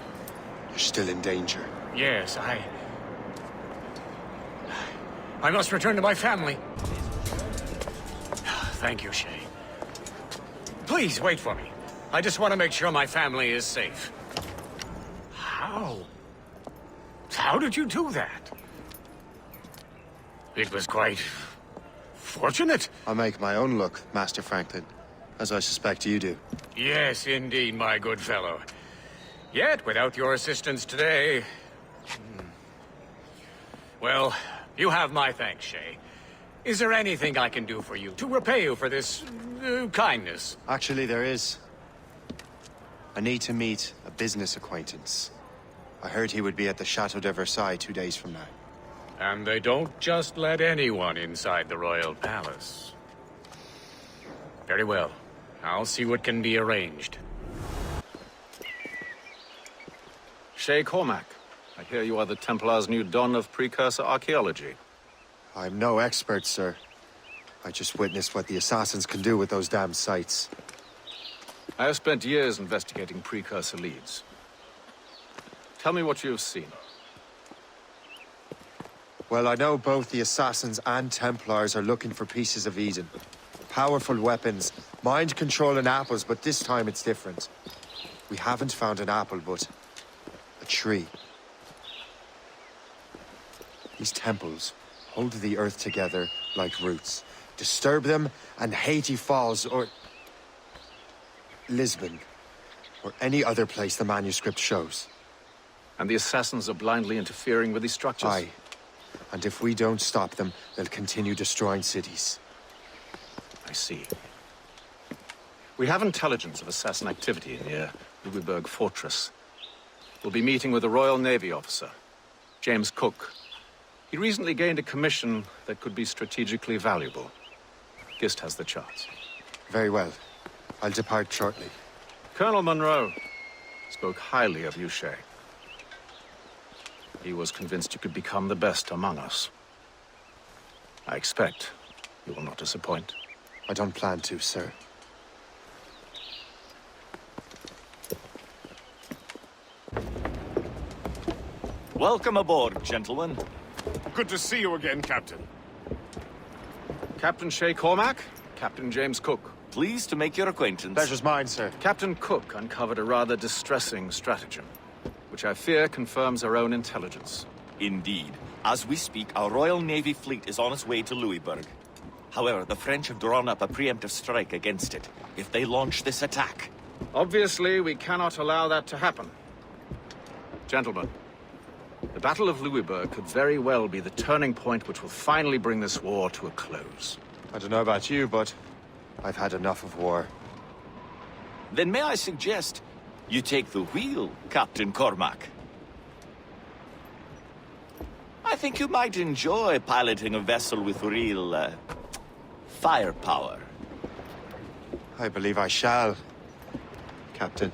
You're still in danger. Yes, I must return to my family. Thank you, Shay. Please, wait for me. I just want to make sure my family is safe. How? How did you do that? It was quite fortunate. I make my own luck, Master Franklin, as I suspect you do. Yes, indeed, my good fellow. Yet, without your assistance today... Well, you have my thanks, Shay. Is there anything I can do for you to repay you for this kindness? Actually, there is. I need to meet a business acquaintance. I heard he would be at the Chateau de Versailles 2 days from now. And they don't just let anyone inside the royal palace. Very well. I'll see what can be arranged. Shay Cormac, I hear you are the Templars' new don of precursor archaeology. I'm no expert, sir. I just witnessed what the assassins can do with those damn sites. I have spent years investigating precursor leads. Tell me what you have seen. Well, I know both the Assassins and Templars are looking for pieces of Eden. Powerful weapons, mind-controlling apples, but this time it's different. We haven't found an apple, but a tree. These temples hold the earth together like roots. Disturb them, and Haiti falls, or Lisbon, or any other place the manuscript shows. And the Assassins are blindly interfering with these structures? Aye. And if we don't stop them, they'll continue destroying cities. I see. We have intelligence of assassin activity near Louisburg Fortress. We'll be meeting with a Royal Navy officer, James Cook. He recently gained a commission that could be strategically valuable. Gist has the charts. Very well. I'll depart shortly. Colonel Monroe spoke highly of you, Shay. He was convinced you could become the best among us. I expect you will not disappoint. I don't plan to, sir. Welcome aboard, gentlemen. Good to see you again, Captain. Captain Shay Cormac, Captain James Cook. Pleased to make your acquaintance. Pleasure's mine, sir. Captain Cook uncovered a rather distressing stratagem, which I fear confirms our own intelligence. Indeed. As we speak, our Royal Navy fleet is on its way to Louisburg. However, the French have drawn up a preemptive strike against it if they launch this attack. Obviously, we cannot allow that to happen. Gentlemen, the Battle of Louisburg could very well be the turning point which will finally bring this war to a close. I don't know about you, but I've had enough of war. Then may I suggest you take the wheel, Captain Cormac? I think you might enjoy piloting a vessel with real, firepower. I believe I shall, Captain.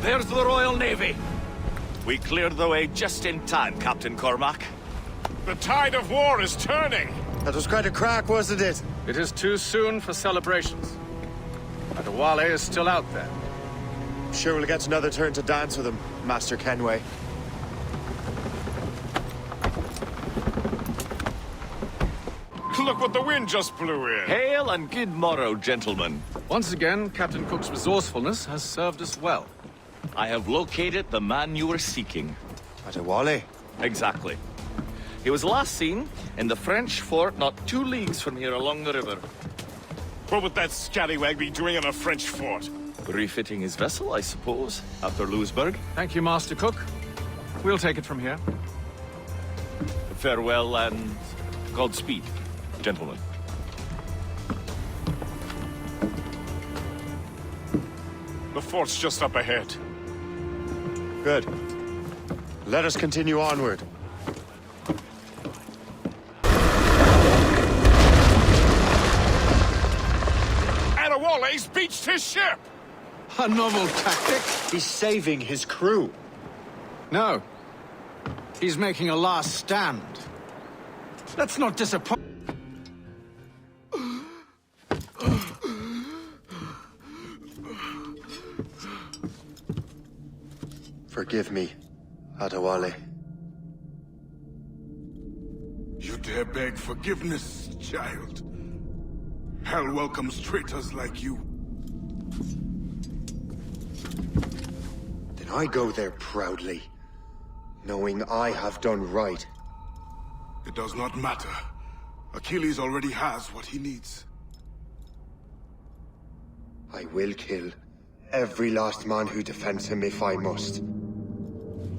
There's the Royal Navy. We cleared the way just in time, Captain Cormac. The tide of war is turning. That was quite a crack, wasn't it? It is too soon for celebrations. Adewale is still out there. Sure we'll get another turn to dance with him, Master Kenway. Look what the wind just blew in. Hail and good morrow, gentlemen. Once again, Captain Cook's resourcefulness has served us well. I have located the man you were seeking. Adewale? Exactly. He was last seen in the French fort not 2 leagues from here along the river. What would that scallywag be doing in a French fort? Refitting his vessel, I suppose, after Louisburg. Thank you, Master Cook. We'll take it from here. Farewell and Godspeed, gentlemen. The fort's just up ahead. Good. Let us continue onward. Adewale's beached his ship! A novel tactic? He's saving his crew. No. He's making a last stand. Let's not disappoint. Forgive me, Adewale. You dare beg forgiveness, child? Hell welcomes traitors like you. Then I go there proudly, knowing I have done right. It does not matter. Achilles already has what he needs. I will kill every last man who defends him if I must.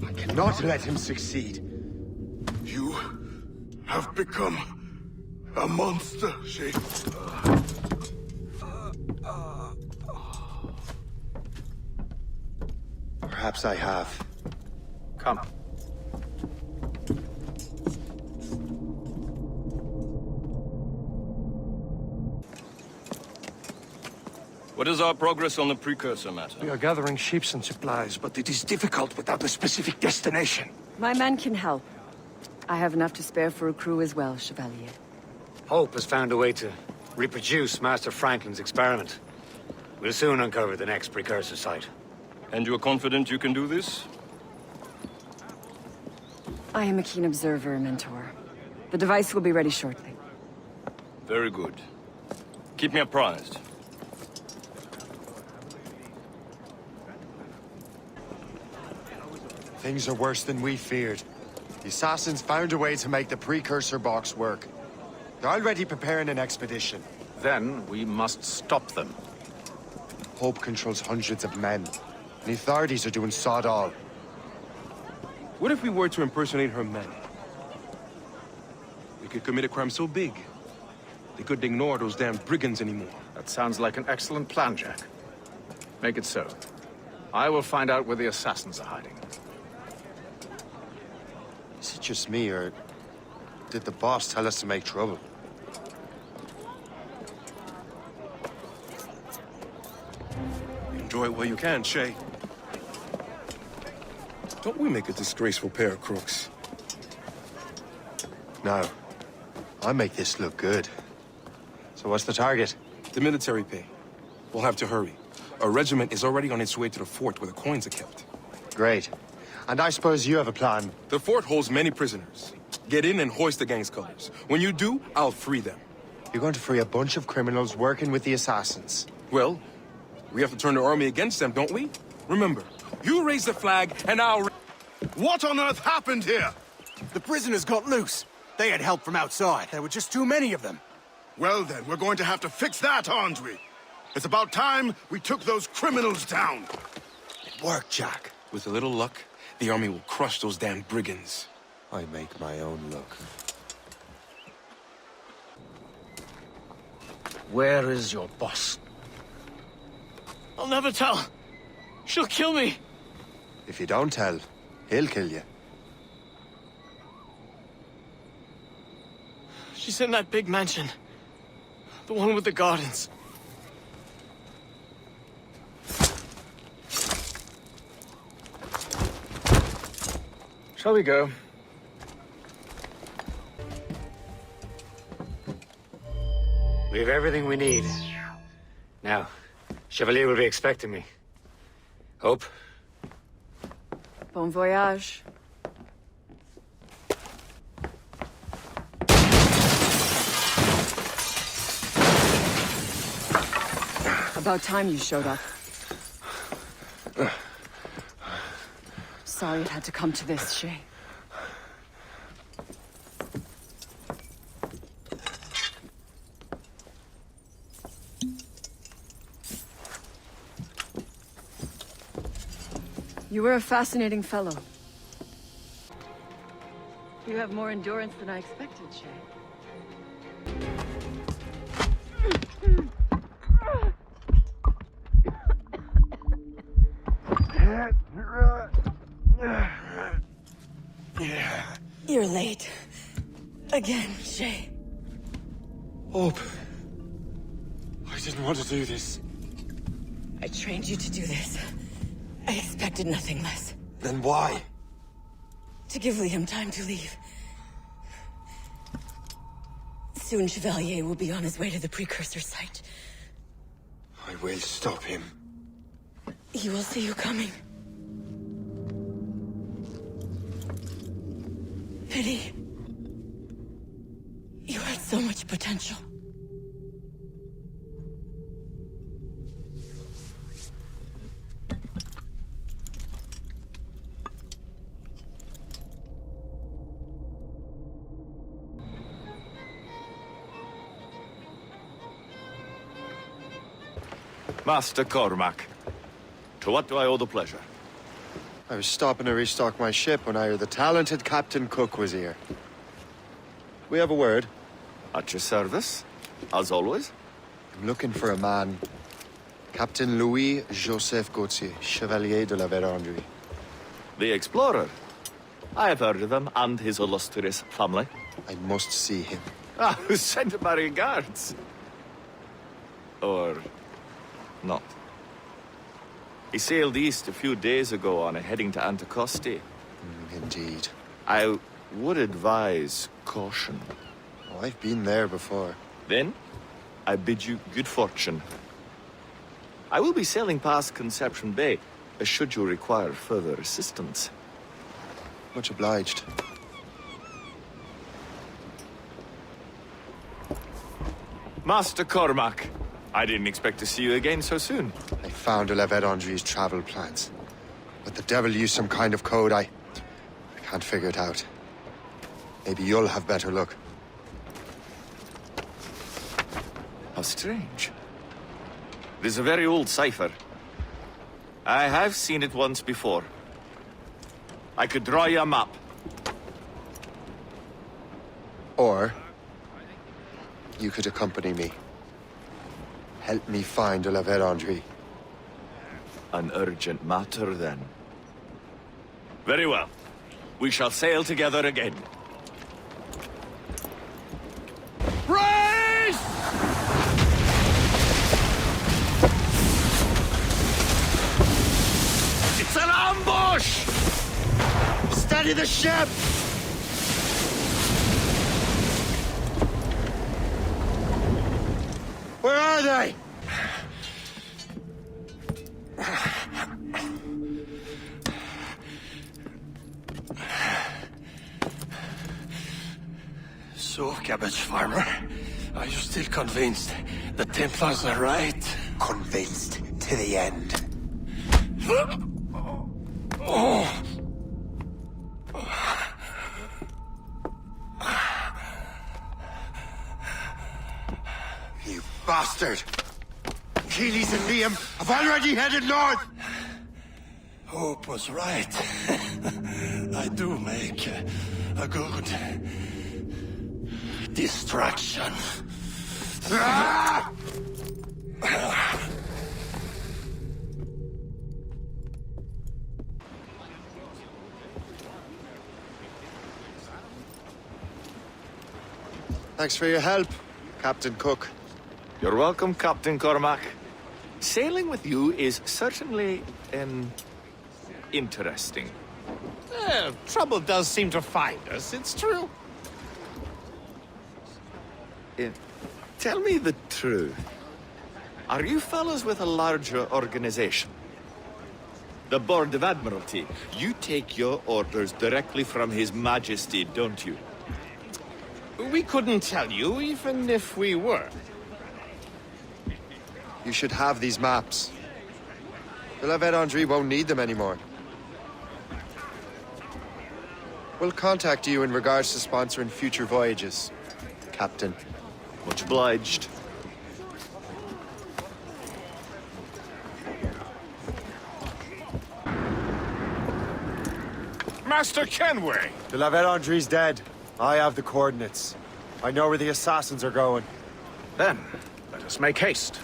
I cannot let him succeed. You have become a monster, Shay. Perhaps I have. Come. What is our progress on the precursor matter? We are gathering ships and supplies, but it is difficult without a specific destination. My men can help. I have enough to spare for a crew as well, Chevalier. Hope has found a way to reproduce Master Franklin's experiment. We'll soon uncover the next precursor site. And you're confident you can do this? I am a keen observer, Mentor. The device will be ready shortly. Very good. Keep me apprised. Things are worse than we feared. The assassins found a way to make the precursor box work. They're already preparing an expedition. Then we must stop them. Pope controls hundreds of men. And the authorities are doing sod all. What if we were to impersonate her men? We could commit a crime so big, they couldn't ignore those damn brigands anymore. That sounds like an excellent plan, Jack. Make it so. I will find out where the assassins are hiding. Is it just me, or did the boss tell us to make trouble? Enjoy it while you can, Shay. Don't we make a disgraceful pair of crooks? No. I make this look good. So what's the target? The military pay. We'll have to hurry. A regiment is already on its way to the fort where the coins are kept. Great. And I suppose you have a plan. The fort holds many prisoners. Get in and hoist the gang's colors. When you do, I'll free them. You're going to free a bunch of criminals working with the assassins. Well, we have to turn the army against them, don't we? Remember, you raise the flag, and I'll... What on earth happened here? The prisoners got loose. They had help from outside. There were just too many of them. Well then, we're going to have to fix that, aren't we? It's about time we took those criminals down. It worked, Jack. With a little luck, the army will crush those damn brigands. I make my own luck. Where is your boss? I'll never tell. She'll kill me. If you don't tell, he'll kill you. She's in that big mansion. The one with the gardens. Shall we go? We have everything we need. Now, Chevalier will be expecting me. Hope? Bon voyage. About time you showed up. Sorry it had to come to this, Shay. You were a fascinating fellow. You have more endurance than I expected, Shay. You're late. Again, Shay. Hope. I didn't want to do this. I trained you to do this. I expected nothing less. Then why? To give Liam time to leave. Soon Chevalier will be on his way to the precursor site. I will stop him. He will see you coming. Pity. You had so much potential. Master Cormac, to what do I owe the pleasure? I was stopping to restock my ship when I heard the talented Captain Cook was here. We have a word. At your service, as always. I'm looking for a man. Captain Louis-Joseph Gauthier, Chevalier de la Vérendrye. The explorer. I have heard of him and his illustrious family. I must see him. Ah, send my regards. Or not. He sailed east a few days ago on a heading to Anticosti. Indeed. I would advise caution. Oh, I've been there before. Then, I bid you good fortune. I will be sailing past Conception Bay, should you require further assistance. Much obliged. Master Cormac, I didn't expect to see you again so soon. I found La Vérendrye's travel plans. But the devil used some kind of code. I can't figure it out. Maybe you'll have better luck. How strange. It is a very old cipher. I have seen it once before. I could draw you a map. Or you could accompany me. Help me find de la Vérendrye. An urgent matter, then. Very well. We shall sail together again. Brace! It's an ambush! Steady the ship! Where are they? So, cabbage farmer, are you still convinced the Templars are right? Convinced to the end. Oh. You bastard! Achilles and Liam have already headed north! Hope was right. I do make a good distraction. Ah! Thanks for your help, Captain Cook. You're welcome, Captain Cormac. Sailing with you is certainly, interesting. Trouble does seem to find us, it's true. Tell me the truth. Are you fellows with a larger organization? The Board of Admiralty. You take your orders directly from His Majesty, don't you? We couldn't tell you, even if we were. You should have these maps. De la Vérendrye won't need them anymore. We'll contact you in regards to sponsoring future voyages, Captain. Much obliged. Master Kenway! De la Vérendrye's dead. I have the coordinates. I know where the assassins are going. Then, let us make haste.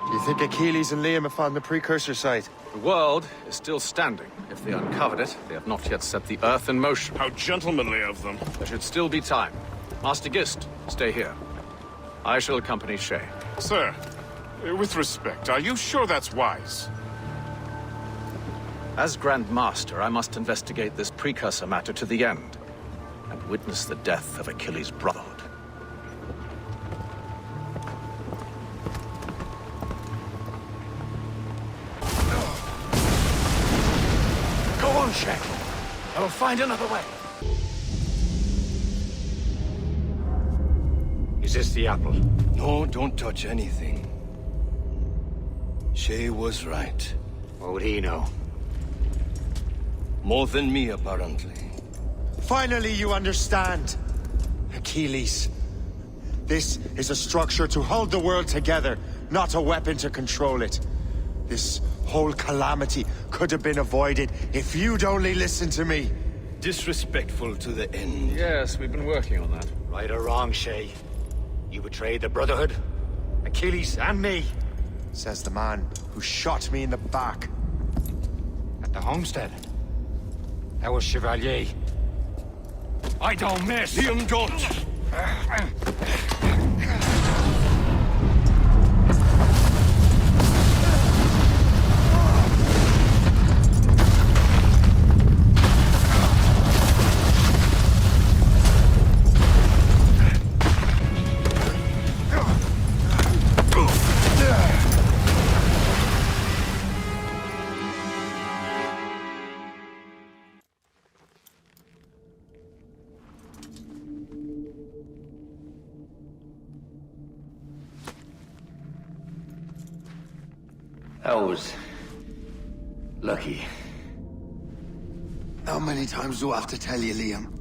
Do you think Achilles and Liam have found the precursor site? The world is still standing. If they uncovered it, they have not yet set the Earth in motion. How gentlemanly of them. There should still be time. Master Gist, stay here. I shall accompany Shay. Sir, with respect, are you sure that's wise? As Grand Master, I must investigate this precursor matter to the end, and witness the death of Achilles' brotherhood. Go on, Shay. I will find another way. Is this the apple? No, don't touch anything. Shay was right. What would he know? More than me, apparently. Finally, you understand. Achilles. This is a structure to hold the world together, not a weapon to control it. This whole calamity could have been avoided if you'd only listened to me. Disrespectful to the end. Yes, we've been working on that. Right or wrong, Shay. You betrayed the Brotherhood, Achilles, and me. Says the man who shot me in the back. At the homestead. That was Chevalier. I don't miss. Liam, don't. That was... lucky. How many times do I have to tell you, Liam?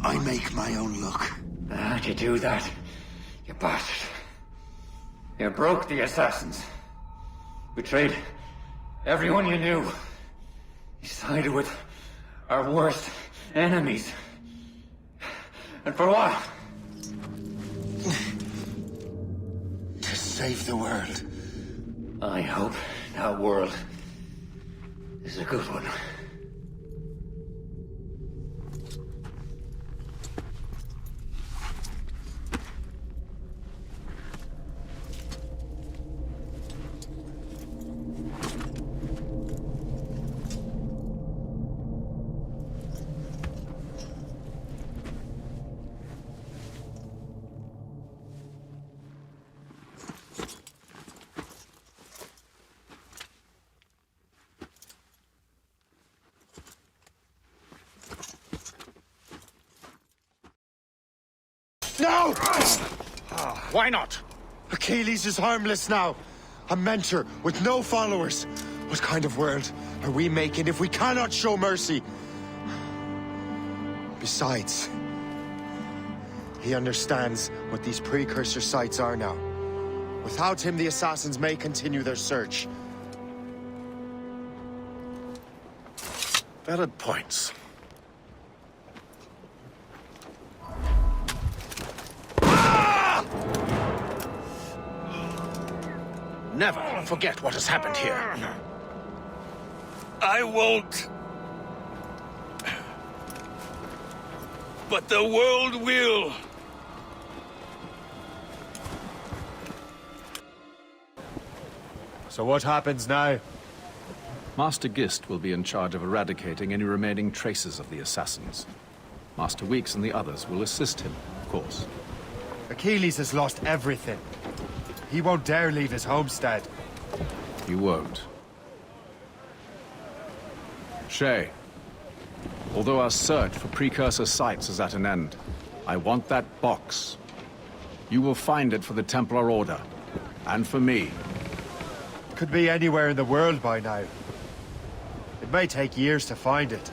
I make my own luck. How'd you do that, you bastard? You broke the assassins. Betrayed everyone you knew. You sided with our worst enemies. And for what? To save the world. I hope that world is a good one. No! Why not? Achilles is harmless now. A mentor with no followers. What kind of world are we making if we cannot show mercy? Besides, he understands what these precursor sites are now. Without him, the assassins may continue their search. Valid points. Never forget what has happened here. I won't. But the world will. So what happens now? Master Gist will be in charge of eradicating any remaining traces of the assassins. Master Weeks and the others will assist him, of course. Achilles has lost everything. He won't dare leave his homestead. He won't. Shay, although our search for precursor sites is at an end, I want that box. You will find it for the Templar Order, and for me. Could be anywhere in the world by now. It may take years to find it.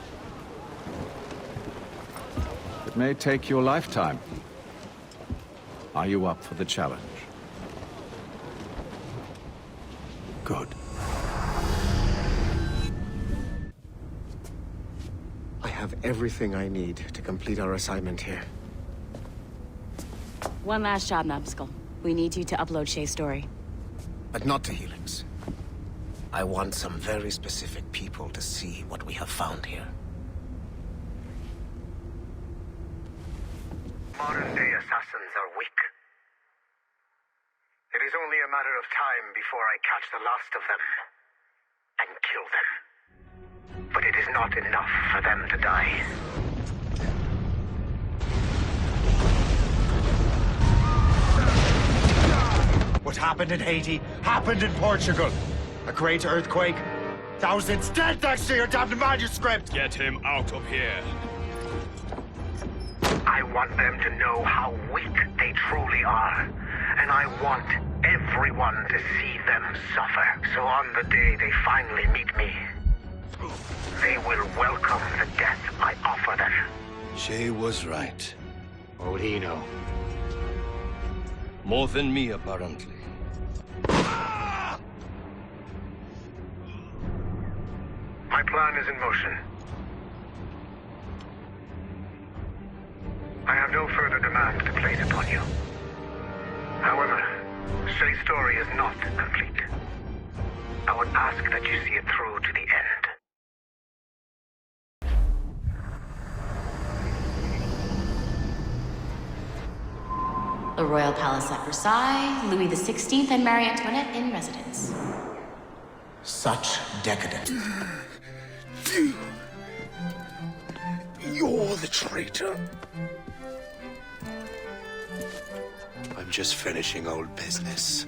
It may take your lifetime. Are you up for the challenge? Good. I have everything I need to complete our assignment here. One last job, Numbskull. We need you to upload Shay's story. But not to Helix. I want some very specific people to see what we have found here. Modern-day assassins are weak. It is only a matter of time before I catch the last of them and kill them. But it is not enough for them to die. What happened in Haiti happened in Portugal. A great earthquake. Thousands dead thanks to your damned manuscript! Get him out of here. I want them to know how weak they truly are. And I want everyone to see them suffer. So on the day they finally meet me, they will welcome the death I offer them. Shay was right. What would he know? More than me, apparently. My plan is in motion. I have no further demands to place upon you. However, Shay's story is not complete. I would ask that you see it through to the end. The Royal Palace at Versailles, Louis XVI and Marie Antoinette in residence. Such decadence. You're the traitor. I'm just finishing old business.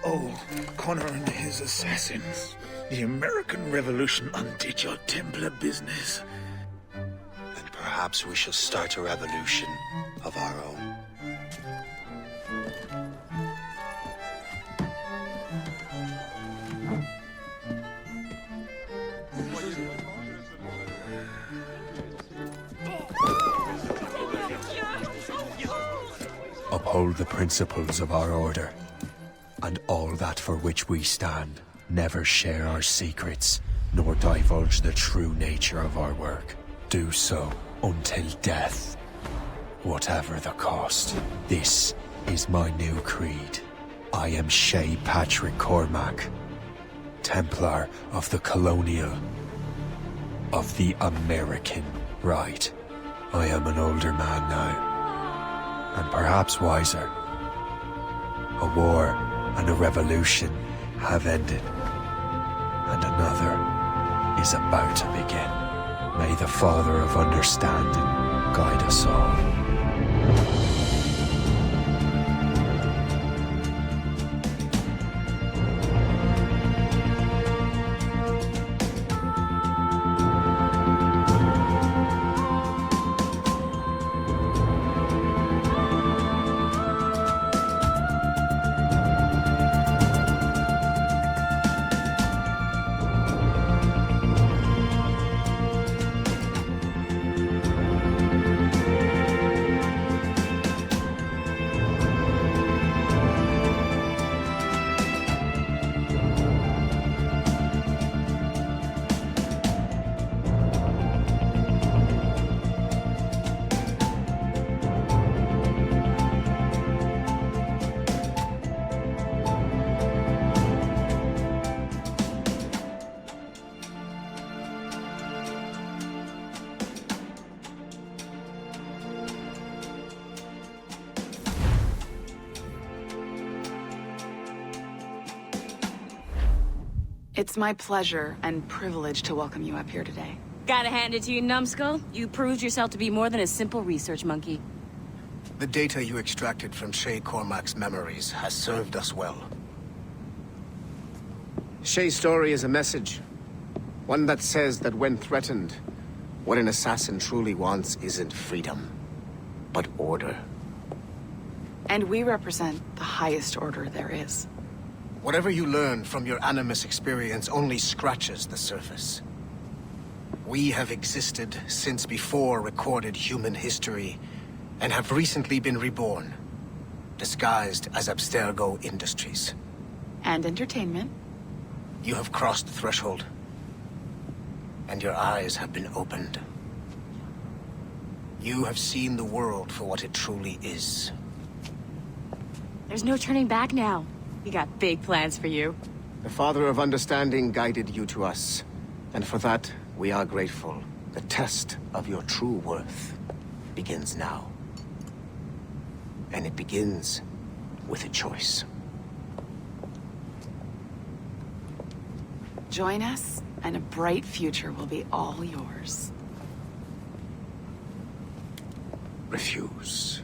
Oh, Connor and his assassins. The American Revolution undid your Templar business. Then perhaps we shall start a revolution of our own. Uphold the principles of our order, and all that for which we stand. Never share our secrets, nor divulge the true nature of our work. Do so until death, whatever the cost. This is my new creed. I am Shay Patrick Cormac, Templar of the Colonial, of the American Right. I am an older man now, and perhaps wiser. A war and a revolution have ended, and another is about to begin. May the Father of Understanding guide us all. It's my pleasure and privilege to welcome you up here today. Gotta hand it to you, numbskull. You proved yourself to be more than a simple research monkey. The data you extracted from Shay Cormac's memories has served us well. Shay's story is a message. One that says that when threatened, what an assassin truly wants isn't freedom, but order. And we represent the highest order there is. Whatever you learn from your Animus experience only scratches the surface. We have existed since before recorded human history, and have recently been reborn, disguised as Abstergo Industries. And entertainment. You have crossed the threshold, and your eyes have been opened. You have seen the world for what it truly is. There's no turning back now. We got big plans for you. The Father of Understanding guided you to us, and for that, we are grateful. The test of your true worth begins now. And it begins with a choice. Join us, and a bright future will be all yours. Refuse.